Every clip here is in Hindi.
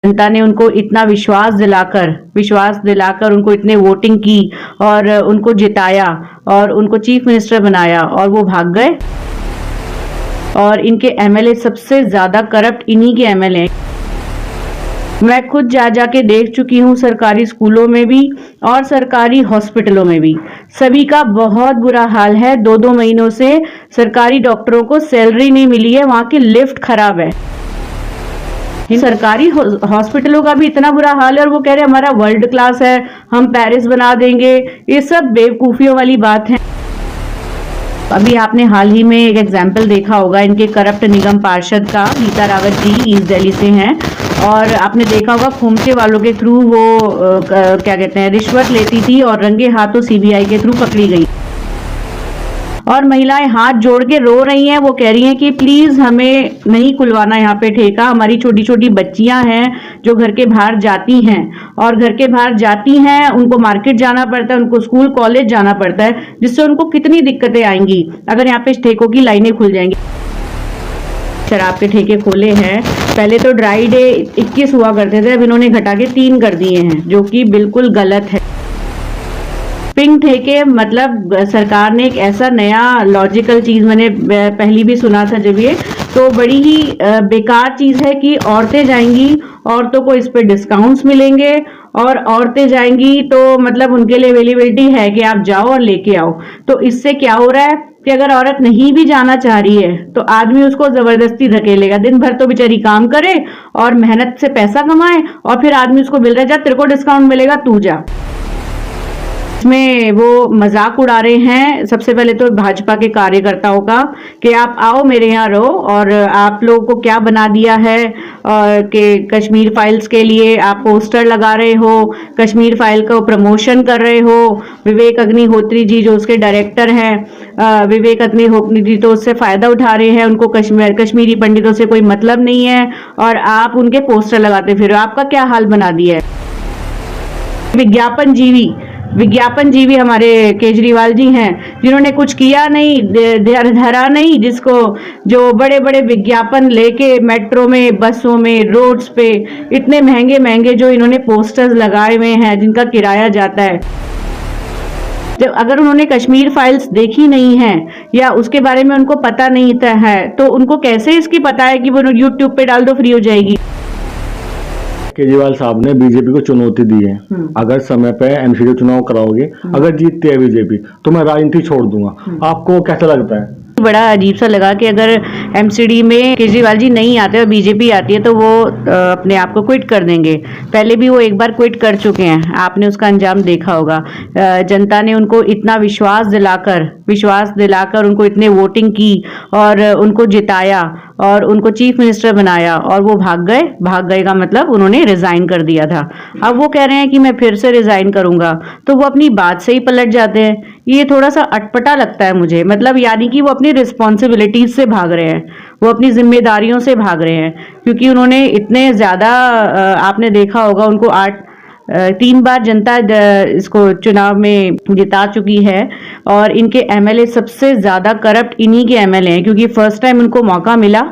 जनता ने उनको इतना विश्वास दिलाकर उनको इतने वोटिंग की और उनको जिताया और उनको चीफ मिनिस्टर बनाया और वो भाग गए। और इनके एमएलए सबसे ज्यादा करप्ट इन्हीं के एमएलए हैं। मैं खुद जा के देख चुकी हूँ, सरकारी स्कूलों में भी और सरकारी हॉस्पिटलों में भी सभी का बहुत बुरा हाल है। 2-2 महीनों से सरकारी डॉक्टरों को सैलरी नहीं मिली है, वहां की लिफ्ट खराब है। सरकारी हॉस्पिटलों का भी इतना बुरा हाल है और वो कह रहे हैं हमारा वर्ल्ड क्लास है, हम पेरिस बना देंगे। ये सब बेवकूफियों वाली बात है। अभी आपने हाल ही में एक एग्जाम्पल देखा होगा इनके करप्ट निगम पार्षद का, गीता रावत जी ईस्ट दिल्ली से हैं और आपने देखा होगा खोमचे वालों के थ्रू वो क्या कहते हैं रिश्वत लेती थी और रंगे हाथों सीबीआई के थ्रू पकड़ी गई। और महिलाएं हाथ जोड़ के रो रही हैं, वो कह रही हैं कि प्लीज हमें नहीं खुलवाना यहाँ पे ठेका। हमारी छोटी छोटी बच्चियां हैं जो घर के बाहर जाती हैं और घर के बाहर जाती हैं, उनको मार्केट जाना पड़ता है, उनको स्कूल कॉलेज जाना पड़ता है, जिससे उनको कितनी दिक्कतें आएंगी अगर यहाँ पे ठेकों की लाइनें खुल जाएंगी। शराब के ठेके खोले हैं, पहले तो ड्राई डे 21 हुआ करते थे, अब इन्होंने घटा के 3 कर दिए हैं, जो कि बिल्कुल गलत है। पिंक ठेके मतलब सरकार ने एक ऐसा नया लॉजिकल चीज मैंने पहली भी सुना था जब ये, तो बड़ी ही बेकार चीज है कि औरतें जाएंगी, औरतों को इस पे डिस्काउंट्स मिलेंगे और औरतें जाएंगी तो मतलब उनके लिए अवेलेबिलिटी है कि आप जाओ और लेके आओ। तो इससे क्या हो रहा है कि अगर औरत नहीं भी जाना चाह रही है तो आदमी उसको जबरदस्ती धकेलेगा। दिन भर तो बेचारी काम करे और मेहनत से पैसा कमाए और फिर आदमी उसको मिल रहा है जा तेरे को डिस्काउंट मिलेगा तू जा। इसमें वो मजाक उड़ा रहे हैं सबसे पहले तो भाजपा के कार्यकर्ताओं का कि आप आओ मेरे यहाँ रहो, और आप लोगों को क्या बना दिया है और कि कश्मीर फाइल्स के लिए आप पोस्टर लगा रहे हो, कश्मीर फाइल का प्रमोशन कर रहे हो। विवेक अग्निहोत्री जी जो उसके डायरेक्टर हैं, विवेक अग्निहोत्री जी तो उससे फायदा उठा रहे हैं, उनको कश्मीरी पंडितों से कोई मतलब नहीं है और आप उनके पोस्टर लगाते फिर आपका क्या हाल बना दिया है। विज्ञापन जीवी हमारे केजरीवाल जी हैं जिन्होंने कुछ किया नहीं, धरा नहीं, जिसको जो बड़े बड़े विज्ञापन लेके मेट्रो में, बसों में, रोड्स पे इतने महंगे महंगे जो इन्होंने पोस्टर्स लगाए हुए हैं जिनका किराया जाता है। जब अगर उन्होंने कश्मीर फाइल्स देखी नहीं है या उसके बारे में उनको पता नहीं है तो उनको कैसे इसकी पता है कि वो यूट्यूब पे डाल दो फ्री हो जाएगी। केजरीवाल साहब ने बीजेपी को चुनौती दी है, अगर समय पे एमसीडी चुनाव कराओगे, अगर जीतती है बीजेपी तो मैं राजनीति छोड़ दूंगा। आपको कैसा लगता है? बड़ा अजीब सा लगा कि अगर एमसीडी में केजरीवाल जी नहीं आते और बीजेपी आती है तो वो अपने आप को क्विट कर देंगे। पहले भी वो एक बार क्विट कर चुके हैं, आपने उसका अंजाम देखा होगा। जनता ने उनको इतना विश्वास दिलाकर उनको इतने वोटिंग की और उनको जिताया और उनको चीफ मिनिस्टर बनाया और वो भाग गए का मतलब उन्होंने रिजाइन कर दिया था। अब वो कह रहे हैं कि मैं फिर से रिजाइन करूंगा, तो वो अपनी बात से ही पलट जाते हैं। ये थोड़ा सा अटपटा लगता है मुझे, मतलब यानी कि वो अपनी रिस्पॉन्सिबिलिटीज से भाग रहे हैं, वो अपनी जिम्मेदारियों से भाग रहे हैं, क्योंकि उन्होंने इतने ज्यादा आपने देखा होगा उनको 3 बार जनता इसको चुनाव में जिता चुकी है और इनके एमएलए सबसे ज्यादा करप्ट इन्हीं के एमएलए हैं, क्योंकि फर्स्ट टाइम उनको मौका मिला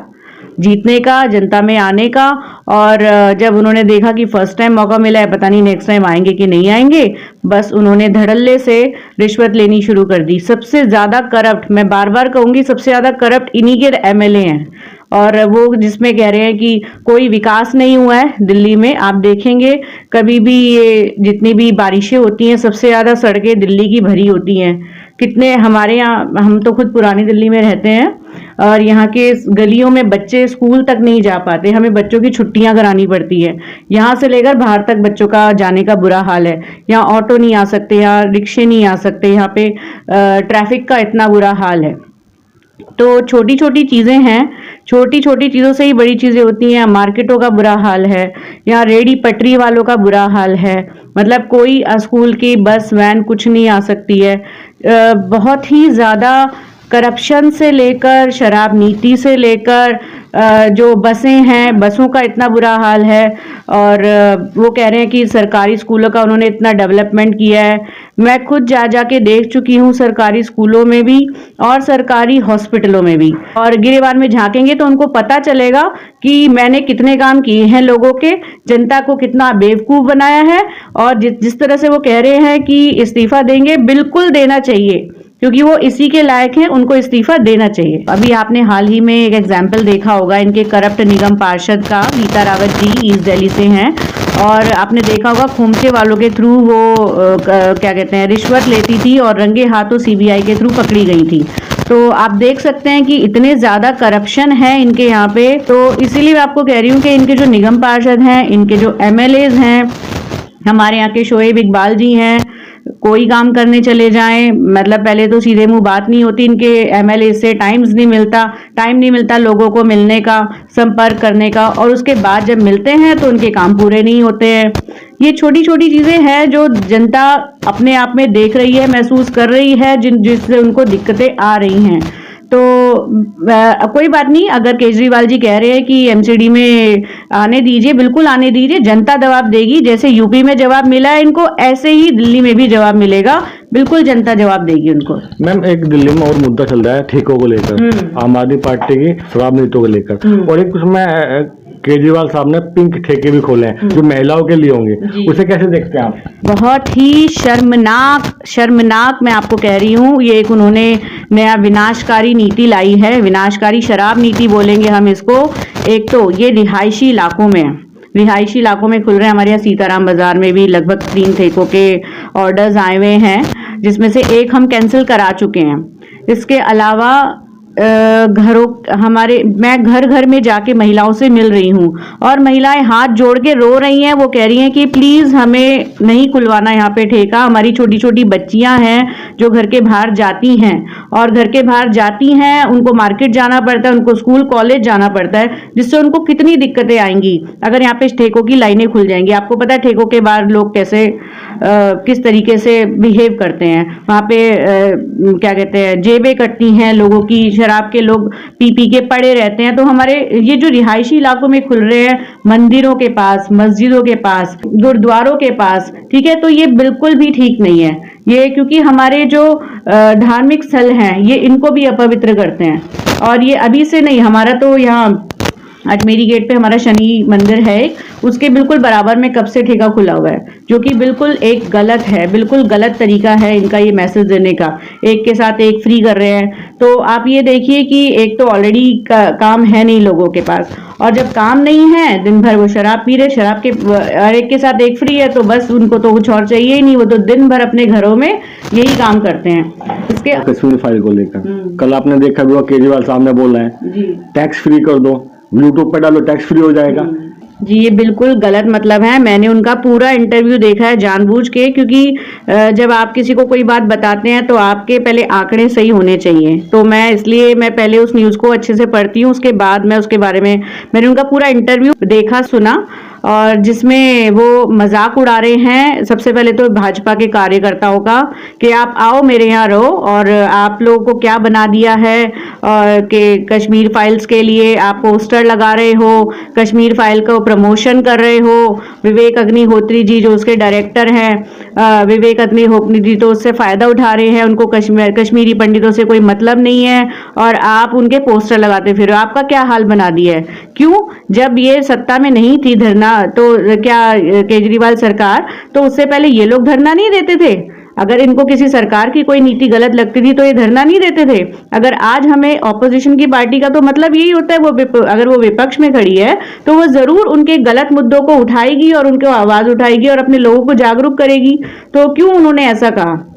जीतने का, जनता में आने का, और जब उन्होंने देखा कि फर्स्ट टाइम मौका मिला है, पता नहीं नेक्स्ट टाइम आएंगे कि नहीं आएंगे, बस उन्होंने धड़ल्ले से रिश्वत लेनी शुरू कर दी। सबसे ज्यादा करप्ट, मैं बार बार कहूंगी, सबसे ज्यादा करप्ट इन्हीं के एमएलए हैं। और वो जिसमें कह रहे हैं कि कोई विकास नहीं हुआ है दिल्ली में, आप देखेंगे कभी भी ये जितनी भी बारिशें होती हैं सबसे ज्यादा सड़कें दिल्ली की भरी होती हैं। कितने हमारे यहाँ, हम तो खुद पुरानी दिल्ली में रहते हैं और यहाँ के गलियों में बच्चे स्कूल तक नहीं जा पाते, हमें बच्चों की छुट्टियां करानी पड़ती है। यहाँ से लेकर बाहर तक बच्चों का जाने का बुरा हाल है। यहाँ ऑटो नहीं आ सकते, यहाँ रिक्शे नहीं आ सकते, यहाँ पे ट्रैफिक का इतना बुरा हाल है। तो छोटी छोटी चीजें हैं, छोटी छोटी चीजों से ही बड़ी चीजें होती हैं। मार्केटों का बुरा हाल है, यहाँ रेडी पटरी वालों का बुरा हाल है, मतलब कोई स्कूल की बस वैन कुछ नहीं आ सकती है। बहुत ही ज्यादा करप्शन से लेकर, शराब नीति से लेकर, जो बसें हैं, बसों का इतना बुरा हाल है। और वो कह रहे हैं कि सरकारी स्कूलों का उन्होंने इतना डेवलपमेंट किया है, मैं खुद जा जा के देख चुकी हूँ, सरकारी स्कूलों में भी और सरकारी हॉस्पिटलों में भी। और गिरेबान में झांकेंगे तो उनको पता चलेगा कि मैंने कितने काम किए हैं, लोगों के, जनता को कितना बेवकूफ बनाया है। और जिस तरह से वो कह रहे हैं कि इस्तीफा देंगे, बिल्कुल देना चाहिए, क्योंकि वो इसी के लायक हैं, उनको इस्तीफा देना चाहिए। अभी आपने हाल ही में एक एग्जाम्पल देखा होगा इनके करप्ट निगम पार्षद का, गीता रावत जी ईस्ट दिल्ली से हैं, और आपने देखा होगा खोमचे वालों के थ्रू वो क्या कहते हैं, रिश्वत लेती थी और रंगे हाथों सीबीआई के थ्रू पकड़ी गई थी। तो आप देख सकते हैं कि इतने ज्यादा करप्शन है इनके यहाँ पे। तो इसीलिए मैं आपको कह रही हूँ कि इनके जो निगम पार्षद हैं, इनके जो एमएलएज हैं, हमारे यहाँ के शोएब इकबाल जी हैं, कोई काम करने चले जाएं, मतलब पहले तो सीधे मुंह बात नहीं होती इनके एमएलए से, टाइम नहीं मिलता लोगों को मिलने का, संपर्क करने का, और उसके बाद जब मिलते हैं तो उनके काम पूरे नहीं होते हैं। ये छोटी छोटी चीजें हैं जो जनता अपने आप में देख रही है, महसूस कर रही है, जिससे उनको दिक्कतें आ रही हैं। तो कोई बात नहीं, अगर केजरीवाल जी कह रहे हैं कि एमसीडी में आने दीजिए, बिल्कुल आने दीजिए, जनता जवाब देगी। जैसे यूपी में जवाब मिला है इनको, ऐसे ही दिल्ली में भी जवाब मिलेगा, बिल्कुल जनता जवाब देगी उनको। मैम, एक दिल्ली में और मुद्दा चल रहा है ठेकों को लेकर, आम आदमी पार्टी की शराब नीतियों को लेकर, और एक उसमें केजरीवाल साहब ने पिंक ठेके भी खोले हैं जो महिलाओं के लिए होंगे, उसे कैसे देखते हैं आप? बहुत ही शर्मनाक मैं आपको कह रही हूँ। ये एक उन्होंने नया विनाशकारी नीति लाई है, विनाशकारी शराब नीति बोलेंगे हम इसको। एक तो ये रिहायशी इलाकों में खुल रहे हैं। हमारे यहाँ सीताराम बाजार में भी लगभग 3 ठेकों के ऑर्डर्स आए हुए हैं, जिसमें से एक हम कैंसिल करा चुके हैं। इसके अलावा मैं घर घर में जाके महिलाओं से मिल रही हूँ, और महिलाएं हाथ जोड़ के रो रही हैं। वो कह रही हैं कि प्लीज हमें नहीं खुलवाना यहाँ पे ठेका, हमारी छोटी छोटी बच्चियां हैं जो घर के बाहर जाती हैं, और घर के बाहर जाती हैं, उनको मार्केट जाना पड़ता है, उनको स्कूल कॉलेज जाना पड़ता है, जिससे उनको कितनी दिक्कतें आएंगी अगर यहाँ पे ठेकों की लाइनें खुल जाएंगी। आपको पता है ठेकों के बाहर लोग कैसे किस तरीके से बिहेव करते हैं। वहाँ पे क्या कहते हैं, जेबें कटती हैं लोगों की, शराब के लोग पी पी के पड़े रहते हैं। तो हमारे ये जो रिहायशी इलाकों में खुल रहे हैं, मंदिरों के पास, मस्जिदों के पास, गुरुद्वारों के पास, ठीक है, तो ये बिल्कुल भी ठीक नहीं है ये, क्योंकि हमारे जो धार्मिक स्थल हैं ये इनको भी अपवित्र करते हैं। और ये अभी से नहीं, हमारा तो यहाँ अजमेरी गेट पे हमारा शनि मंदिर है, उसके बिल्कुल बराबर में कब से ठेका खुला हुआ है, जो कि बिल्कुल एक गलत है, बिल्कुल गलत तरीका है इनका ये मैसेज देने का। एक के साथ एक फ्री कर रहे हैं। तो आप ये देखिए कि एक तो ऑलरेडी काम है नहीं लोगों के पास, और जब काम नहीं है, दिन भर वो शराब पी रहे, शराब के, और एक के साथ एक फ्री है, तो बस उनको तो कुछ और चाहिए ही नहीं, वो तो दिन भर अपने घरों में यही काम करते हैं। इसके कश्मीर फाइल को लेकर कल आपने देखा भी, केजरीवाल साहब ने बोला है टैक्स फ्री कर दो, यूट्यूब पे डालो, टैक्स फ्री हो जाएगा। जी, ये बिल्कुल गलत मतलब है। मैंने उनका पूरा इंटरव्यू देखा है जानबूझ के, क्योंकि जब आप किसी को कोई बात बताते हैं तो आपके पहले आंकड़े सही होने चाहिए। तो मैं पहले उस न्यूज़ को अच्छे से पढ़ती हूँ, उसके बाद मैं उसके बारे में, मैंने उनका पूरा इंटरव्यू देखा, सुना, और जिसमें वो मजाक उड़ा रहे हैं सबसे पहले तो भाजपा के कार्यकर्ताओं का, कि आप आओ मेरे यहाँ रहो, और आप लोगों को क्या बना दिया है, और कि कश्मीर फाइल्स के लिए आप पोस्टर लगा रहे हो, कश्मीर फाइल का प्रमोशन कर रहे हो। विवेक अग्निहोत्री जी जो उसके डायरेक्टर हैं, विवेक अग्निहोत्री जी तो उससे फायदा उठा रहे हैं, उनको कश्मीरी पंडितों से कोई मतलब नहीं है, और आप उनके पोस्टर लगाते फिर आपका क्या हाल बना दिया है। क्यों? जब ये सत्ता में नहीं थी धरना, तो क्या केजरीवाल सरकार, तो उससे पहले ये लोग धरना नहीं देते थे? अगर इनको किसी सरकार की कोई नीति गलत लगती थी तो ये धरना नहीं देते थे। अगर आज हमें ऑपोजिशन की पार्टी का तो मतलब यही होता है, अगर वो विपक्ष में खड़ी है तो वो जरूर उनके गलत मुद्दों को उठाएगी और उनको आवाज उठाएगी और अपने लोगों को जागरूक करेगी। तो क्यों उन्होंने ऐसा कहा?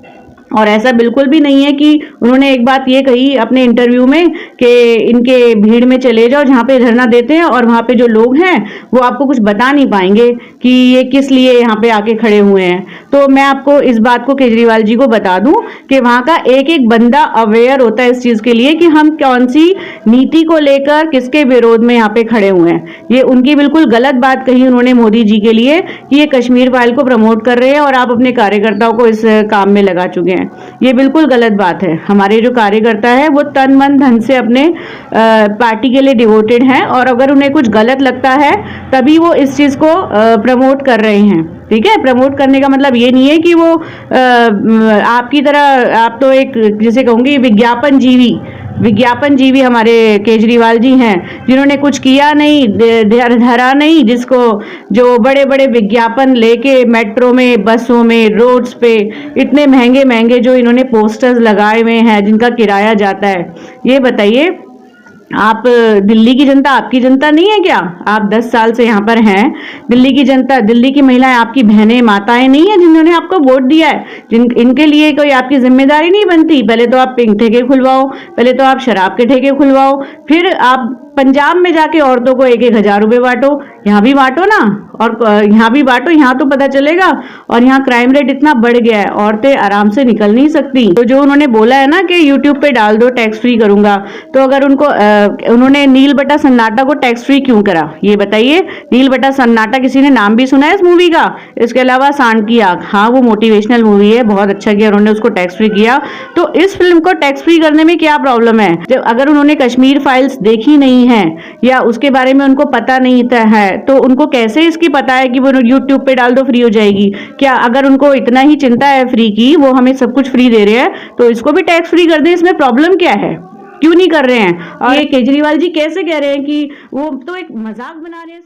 और ऐसा बिल्कुल भी नहीं है कि उन्होंने एक बात ये कही अपने इंटरव्यू में कि इनके भीड़ में चले जाओ जहाँ पे धरना देते हैं, और वहाँ पे जो लोग हैं वो आपको कुछ बता नहीं पाएंगे कि ये किस लिए यहाँ पे आके खड़े हुए हैं। तो मैं आपको इस बात को केजरीवाल जी को बता दूं कि वहाँ का एक एक बंदा अवेयर होता है इस चीज के लिए कि हम कौन सी नीति को लेकर किसके विरोध में यहाँ पे खड़े हुए हैं। ये उनकी बिल्कुल गलत बात कही उन्होंने मोदी जी के लिए कि ये कश्मीर फाइल को प्रमोट कर रहे हैं और आप अपने कार्यकर्ताओं को इस काम में लगा चुके हैं। ये बिल्कुल गलत बात है। हमारे जो कार्यकर्ता है वो तन मन धन से अपने पार्टी के लिए डिवोटेड हैं, और अगर उन्हें कुछ गलत लगता है तभी वो इस चीज को प्रमोट कर रहे हैं। ठीक है। प्रमोट करने का मतलब ये नहीं है कि वो आपकी तरह, आप तो एक जैसे कहूंगी विज्ञापन जीवी हमारे केजरीवाल जी हैं, जिन्होंने कुछ किया नहीं, धरा नहीं, जिसको जो बड़े बड़े विज्ञापन लेके मेट्रो में, बसों में, रोड्स पे इतने महंगे महंगे जो इन्होंने पोस्टर्स लगाए हुए हैं, जिनका किराया जाता है। ये बताइए, आप दिल्ली की जनता आपकी जनता नहीं है क्या? आप 10 साल से यहाँ पर हैं। दिल्ली की जनता, दिल्ली की महिलाएं आपकी बहनें, माताएं नहीं है जिन्होंने आपको वोट दिया है? इनके लिए कोई आपकी जिम्मेदारी नहीं बनती? पहले तो आप पिंक ठेके खुलवाओ, पहले तो आप शराब के ठेके खुलवाओ, फिर आप पंजाब में जाके औरतों को 1-1 हजार रुपए बांटो। यहाँ भी बांटो ना, और यहाँ भी बांटो, यहाँ तो पता चलेगा। और यहाँ क्राइम रेट इतना बढ़ गया है, औरतें आराम से निकल नहीं सकती। तो जो उन्होंने बोला है ना कि यूट्यूब पे डाल दो, टैक्स फ्री करूंगा, तो अगर उन्होंने नील बटा सन्नाटा को टैक्स फ्री क्यों करा, ये बताइए। नील बटा सन्नाटा किसी ने नाम भी सुना है इस मूवी का? इसके अलावा सांड की आंख, हाँ वो मोटिवेशनल मूवी है, बहुत अच्छा किया उन्होंने, उसको टैक्स फ्री किया। तो इस फिल्म को टैक्स फ्री करने में क्या प्रॉब्लम है? जब अगर उन्होंने कश्मीर फाइल्स देखी नहीं है या उसके बारे में उनको पता नहीं है, तो उनको कैसे इसकी पता है कि वो यूट्यूब पे डाल दो फ्री हो जाएगी? क्या अगर उनको इतना ही चिंता है फ्री की, वो हमें सब कुछ फ्री दे रहे हैं, तो इसको भी टैक्स फ्री कर दें, इसमें प्रॉब्लम क्या है? क्यों नहीं कर रहे हैं? और ये केजरीवाल जी कैसे कह रहे हैं कि वो तो एक मजाक बना रहे हैं।